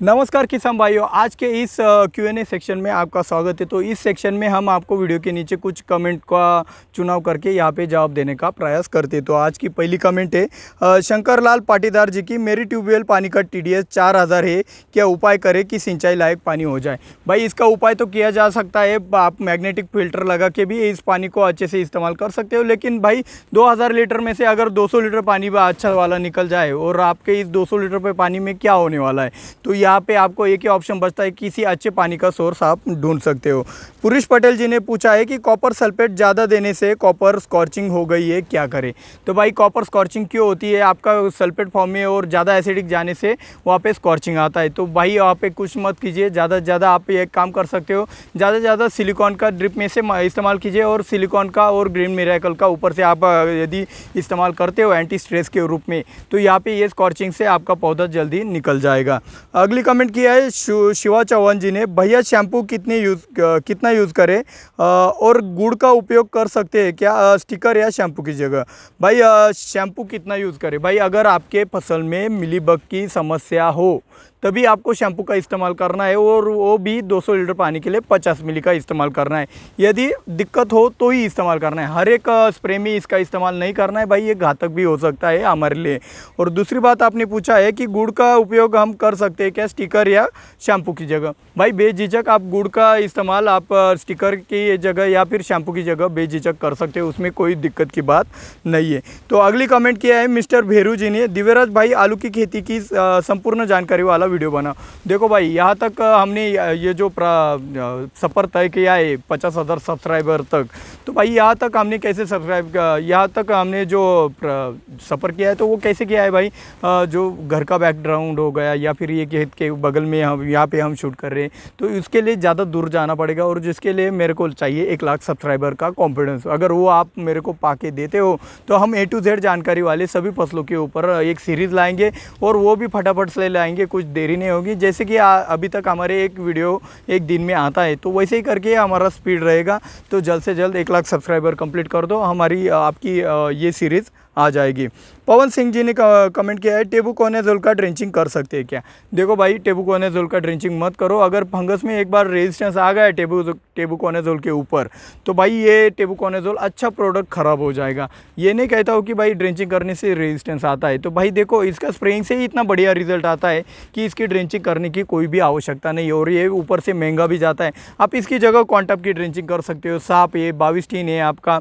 नमस्कार किसान भाइयों, आज के इस Q&A सेक्शन में आपका स्वागत है। तो इस सेक्शन में हम आपको वीडियो के नीचे कुछ कमेंट का चुनाव करके यहाँ पे जवाब देने का प्रयास करते हैं। तो आज की पहली कमेंट है शंकर लाल पाटीदार जी की, मेरी ट्यूबवेल पानी का TDS 4000 है, क्या उपाय करें कि सिंचाई लायक पानी हो जाए। भाई इसका उपाय तो किया जा सकता है, आप मैग्नेटिक फिल्टर लगा के भी इस पानी को अच्छे से इस्तेमाल कर सकते हो। लेकिन भाई 2000 लीटर में से अगर 200 लीटर पानी अच्छा वाला निकल जाए और आपके इस 200 लीटर पे पानी में क्या होने वाला है, तो यहाँ पे आपको एक ही ऑप्शन बचता है, किसी अच्छे पानी का सोर्स आप ढूंढ सकते हो। पुरुष पटेल जी ने पूछा है कि कॉपर सल्फेट ज़्यादा देने से कॉपर स्कॉर्चिंग हो गई है, क्या करें। तो भाई कॉपर स्कॉर्चिंग क्यों होती है, आपका सल्फेट फॉर्म में और ज़्यादा एसिडिक जाने से वहाँ पे स्कॉर्चिंग आता है। तो भाई वहाँ पे कुछ मत कीजिए, ज़्यादा से ज़्यादा आप एक काम कर सकते हो, ज़्यादा से ज़्यादा सिलिकॉन का ड्रिप में से इस्तेमाल कीजिए, और सिलिकॉन का और ग्रीन मिरेकल का ऊपर से आप यदि इस्तेमाल करते हो एंटी स्ट्रेस के रूप में, तो यहाँ पे ये स्कॉर्चिंग से आपका पौधा जल्दी निकल जाएगा। अगली कमेंट किया है शिवा चौहान जी ने, भैया शैम्पू कितना यूज़ करें और गुड़ का उपयोग कर सकते हैं क्या स्टिकर या शैम्पू की जगह। भाई शैम्पू कितना यूज़ करें, भाई अगर आपके फसल में मिलीबग की समस्या हो तभी आपको शैम्पू का इस्तेमाल करना है, और वो भी 200 लीटर पानी के लिए 50 मिली का इस्तेमाल करना है। यदि दिक्कत हो तो ही इस्तेमाल करना है, हर एक स्प्रे में इसका इस्तेमाल नहीं करना है भाई, ये घातक भी हो सकता है हमारे लिए। और दूसरी बात आपने पूछा है कि गुड़ का उपयोग हम कर सकते हैं क्या स्टिकर या शैम्पू की जगह। भाई बेझिझक आप गुड़ का इस्तेमाल आप स्टिकर की जगह या फिर शैम्पू की जगह बेझिझक कर सकते हो, उसमें कोई दिक्कत की बात नहीं है। तो अगली कमेंट किया है मिस्टर भेरू जी ने, दिव्यराज भाई आलू की खेती की संपूर्ण जानकारी वाला वीडियो बना। देखो भाई यहाँ तक हमने ये जो सफ़र तय किया है 50,000 सब्सक्राइबर तक, तो भाई यहाँ तक हमने कैसे यहाँ तक हमने जो सफ़र किया है तो वो कैसे किया है भाई, जो घर का बैकग्राउंड हो गया या फिर ये खेत के बगल में हम यहाँ पे हम शूट कर रहे हैं, तो उसके लिए ज़्यादा दूर जाना पड़ेगा, और जिसके लिए मेरे को चाहिए 1 लाख सब्सक्राइबर का कॉन्फिडेंस। अगर वो आप मेरे को पाके देते हो तो हम A to Z जानकारी वाले सभी फसलों के ऊपर एक सीरीज़ लाएंगे, और वो भी फटाफट से लाएंगे, कुछ देरी नहीं होगी। जैसे कि अभी तक हमारे एक वीडियो एक दिन में आता है, तो वैसे ही करके हमारा स्पीड रहेगा। तो जल्द से जल्द 1 लाख सब्सक्राइबर कंप्लीट कर दो, हमारी आपकी ये सीरीज़ आ जाएगी। पवन सिंह जी ने कमेंट किया है, टेबुकोनाजोल का ड्रेंचिंग कर सकते हैं क्या। देखो भाई टेबुकोनाजोल का ड्रेंचिंग मत करो, अगर फंगस में एक बार रेजिस्टेंस आ गया टेबुकोनाजोल के ऊपर, तो भाई ये टेबुकोनाजोल अच्छा प्रोडक्ट ख़राब हो जाएगा। ये नहीं कहता हूँ कि भाई ड्रेंचिंग करने से रेजिस्टेंस आता है, तो भाई देखो इसका स्प्रेइंग से ही इतना बढ़िया रिजल्ट आता है कि इसकी ड्रेंचिंग करने की कोई भी आवश्यकता नहीं, और ये ऊपर से महंगा भी जाता है। आप इसकी जगह क्वांटम की ड्रेंचिंग कर सकते हो, साप है, 22 है आपका,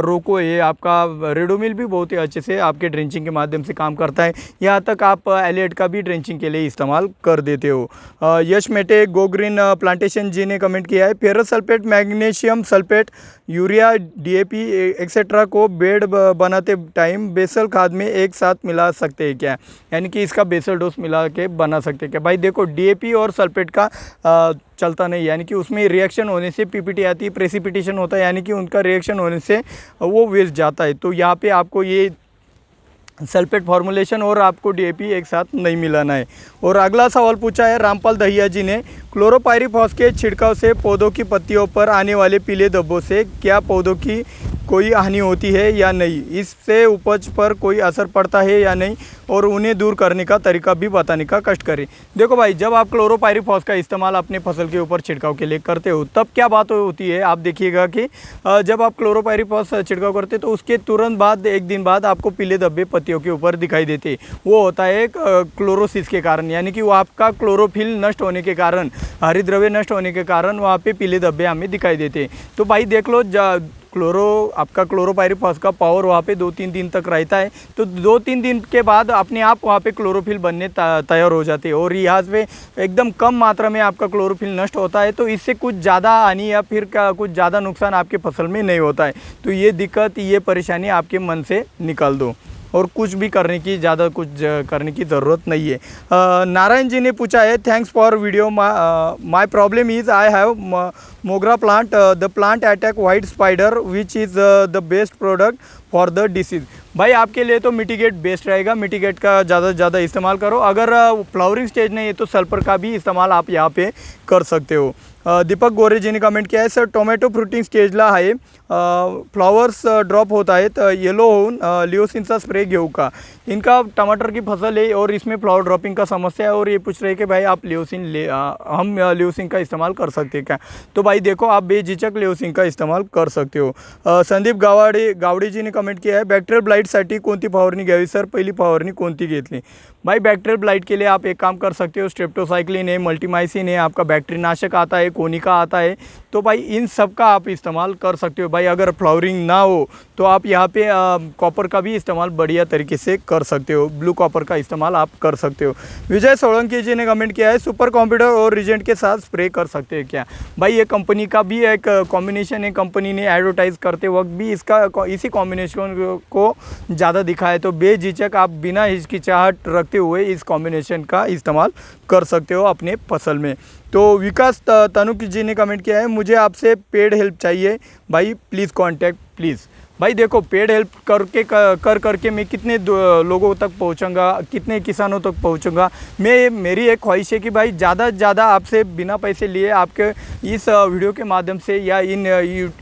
रोको है आपका, रेडोमिल भी बहुत ही अच्छे से आपके ड्रेंचिंग के माध्यम से काम करता है। यहाँ तक आप एलियट का भी ड्रेंचिंग के लिए इस्तेमाल कर देते हो। यश मेटे गोग्रीन प्लांटेशन जी ने कमेंट किया है, ferrous sulphate, magnesium sulphate, urea, DAP etcetera को बेड बनाते टाइम बेसल खाद में एक साथ मिला सकते हैं क्या, यानी कि इसका बेसल डोज मिला के बना सकते हैं क्या। भाई देखो DAP और सल्फेट का चलता नहीं, यानी कि उसमें रिएक्शन होने से PPT आती है, प्रेसिपिटेशन होता है, यानी कि उनका रिएक्शन होने से वो वेस्ट जाता है। तो यहाँ पे आपको ये सल्फेट फॉर्मुलेशन और आपको DAP एक साथ नहीं मिलाना है। और अगला सवाल पूछा है रामपाल दहिया जी ने, क्लोरोपाइरीफॉस के छिड़काव से पौधों की पत्तियों पर आने वाले पीले धब्बों से क्या पौधों की कोई हानि होती है या नहीं, इससे उपज पर कोई असर पड़ता है या नहीं, और उन्हें दूर करने का तरीका भी बताने का कष्ट करें। देखो भाई जब आप क्लोरोपाइरीफॉस का इस्तेमाल अपने फसल के ऊपर छिड़काव के लिए करते हो तब क्या बात होती है, आप देखिएगा कि जब आप क्लोरोपाइरीफॉस छिड़काव करते तो उसके तुरंत बाद 1 दिन बाद आपको पीले धब्बे पत्तियों के ऊपर दिखाई देते। वो होता है क्लोरोसिस के कारण, यानी कि वो आपका क्लोरोफिल नष्ट होने के कारण, हरितद्रव्य नष्ट होने के कारण वहाँ पे पीले धब्बे हमें दिखाई देते। तो भाई देख लो आपका क्लोरोपाइरीफॉस का पावर वहाँ पे 2-3 दिन तक रहता है, तो 2-3 दिन के बाद अपने आप वहाँ पे क्लोरोफिल बनने तैयार हो जाते हैं, और यहाँ पे एकदम कम मात्रा में आपका क्लोरोफिल नष्ट होता है। तो इससे कुछ ज़्यादा हानि या फिर कुछ ज़्यादा नुकसान आपके फसल में नहीं होता है। तो ये दिक्कत, ये परेशानी आपके मन से निकाल दो, और कुछ भी करने की करने की ज़रूरत नहीं है। नारायण जी ने पूछा है, thanks for video, my problem is I have mogra plant, the plant attack white spider which is the best product for the disease. भाई आपके लिए तो मिटिगेट बेस्ट रहेगा, मिटिगेट का ज़्यादा से ज़्यादा इस्तेमाल करो। अगर फ्लावरिंग स्टेज नहीं है तो सल्फर का भी इस्तेमाल आप यहाँ पे कर सकते हो। दीपक गोरे जी ने कमेंट किया है, सर टोमॅटो फ्रुटिंग स्टेजला आहे, फ्लावर्स ड्रॉप होता है तो येलो होऊन लिओसिनचा स्प्रे घेऊ का? इनका टमाटर की फसल है और इसमें फ्लावर ड्रॉपिंग का समस्या है और ये पूछ रहे हैं कि भाई आप लिओसिन हम लिओसिन का इस्तेमाल कर सकते हैं क्या? तो भाई देखो, आप बेझिझक लिओसिन का इस्तेमाल कर सकते हो। संदीप गावडे जी ने कमेंट किया है, बॅक्टेरियल ब्लाइटसाठी कोणती फवारणी घ्यावी सर, पहिली फवारणी कोणती घेतली? भाई बैक्टीरियल ब्लाइट के लिए आप एक काम कर सकते हो, स्ट्रेप्टोसाइक्लिन है, मल्टीमाइसिन है, आपका बैक्टीरियानाशक आता है, कोनिका आता है, तो भाई इन सब का आप इस्तेमाल कर सकते हो। भाई अगर फ्लावरिंग ना हो तो आप यहाँ पे कॉपर का भी इस्तेमाल बढ़िया तरीके से कर सकते हो, ब्लू कॉपर का इस्तेमाल आप कर सकते हो। विजय सोलंकी जी ने कमेंट किया है, सुपर कॉम्प्यूटर और रिजेंट के साथ स्प्रे कर सकते हैं क्या? भाई ये कंपनी का भी एक कॉम्बिनेशन है, कंपनी ने एडवर्टाइज़ करते वक्त भी इसी कॉम्बिनेशन को ज़्यादा दिखाया, तो बेझिझक आप बिना हिचकिचाहट रखते हुए इस कॉम्बिनेशन का इस्तेमाल कर सकते हो अपने फसल में। तो विकास तनुक जी ने कमेंट किया है, मुझे आपसे पेड हेल्प चाहिए भाई, प्लीज़ कांटेक्ट प्लीज़। भाई देखो, पेड हेल्प करके मैं कितने लोगों तक पहुंचूंगा, कितने किसानों तक पहुंचूंगा? मेरी एक ख्वाहिश है कि भाई ज़्यादा से ज़्यादा आपसे बिना पैसे लिए आपके इस वीडियो के माध्यम से या इन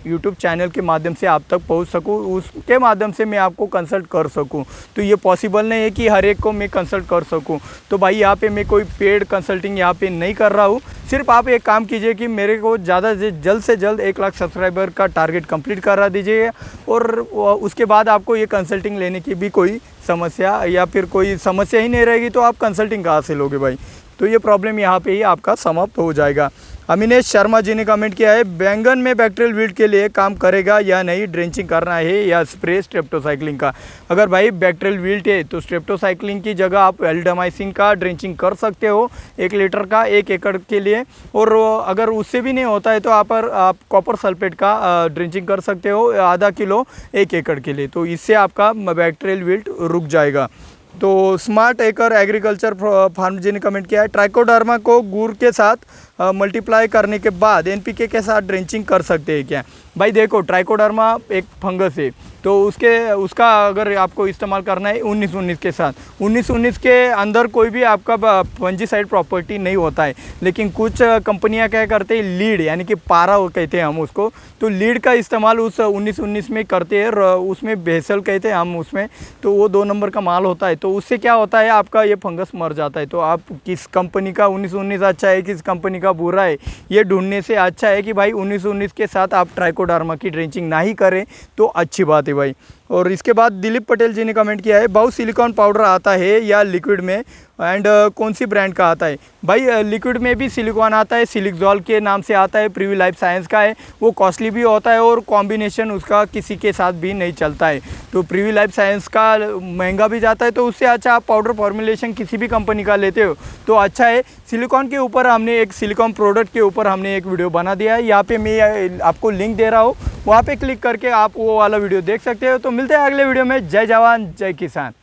यूट्यूब चैनल के माध्यम से आप तक पहुंच सकूं, उसके माध्यम से मैं आपको कंसल्ट कर सकूं। तो ये पॉसिबल नहीं है कि हर एक को मैं कंसल्ट कर सकूं। तो भाई यहाँ पे मैं कोई पेड कंसल्टिंग यहाँ पे नहीं कर रहा हूँ। सिर्फ आप एक काम कीजिए कि मेरे को ज़्यादा से जल्द 1 लाख सब्सक्राइबर का टारगेट कंप्लीट करा दीजिए, और उसके बाद आपको ये कंसल्टिंग लेने की भी कोई समस्या या फिर कोई समस्या ही नहीं रहेगी, तो आप कंसल्टिंग कहाँ से लोगे भाई? तो ये प्रॉब्लम यहाँ पे ही आपका समाप्त हो जाएगा। अमिनेश शर्मा जी ने कमेंट किया है, बैंगन में बैक्टीरियल वीड के लिए काम करेगा या नहीं, ड्रेंचिंग करना है या स्प्रे स्ट्रेप्टोसाइक्लिन का? अगर भाई बैक्टीरियल वीड है तो स्ट्रेप्टोसाइक्लिन की जगह आप एल्डामाइसिन का ड्रेंचिंग कर सकते हो 1 लीटर का 1 एकड़ के लिए, और अगर उससे भी नहीं होता है तो आप कॉपर सल्फेट का ड्रेंचिंग कर सकते हो आधा किलो 1 एकड़ के लिए, तो इससे आपका बैक्टीरियल वीड रुक जाएगा। तो स्मार्ट एकर एग्रीकल्चर फार्म जी ने कमेंट किया है, ट्राइकोडर्मा को गुड़ के साथ मल्टीप्लाई करने के बाद एनपीके के साथ ड्रेंचिंग कर सकते हैं क्या? भाई देखो, ट्राइकोडर्मा एक फंगस है, तो उसका अगर आपको इस्तेमाल करना है 19-19 के साथ, 19-19 के अंदर कोई भी आपका फंजीसाइड प्रॉपर्टी नहीं होता है, लेकिन कुछ कंपनियां क्या करते हैं, लीड यानी कि पारा कहते हैं हम उसको, तो लीड का इस्तेमाल उस 19-19 में करते हैं, उसमें बेसल कहते हैं हम उसमें, तो वो 2 नंबर का माल होता है, तो उससे क्या होता है, आपका ये फंगस मर जाता है। तो आप किस कंपनी का 19-19 अच्छा है, किस कंपनी का बुरा है, ये ढूंढने से अच्छा है कि भाई 19-19 के साथ आप ट्राइकोडर्मा की ड्रेंचिंग ना ही करें तो अच्छी बात है भाई। और इसके बाद दिलीप पटेल जी ने कमेंट किया है, बहुत सिलिकॉन पाउडर आता है या लिक्विड में, एंड कौन सी ब्रांड का आता है? भाई लिक्विड में भी सिलिकॉन आता है, सिलिकजॉल के नाम से आता है, प्रीवी लाइफ साइंस का है, वो कॉस्टली भी होता है और कॉम्बिनेशन उसका किसी के साथ भी नहीं चलता है, तो प्रीवी लाइफ साइंस का महंगा भी जाता है, तो उससे अच्छा आप पाउडर फॉर्मुलेशन किसी भी कंपनी का लेते हो तो अच्छा है। सिलिकॉन के ऊपर हमने एक सिलिकॉन प्रोडक्ट के ऊपर हमने एक वीडियो बना दिया है, यहाँ पे मैं आपको लिंक दे रहा हूँ, वहाँ पे क्लिक करके आप वो वाला वीडियो देख सकते हो। तो मिलते हैं अगले वीडियो में। जय जवान जय किसान।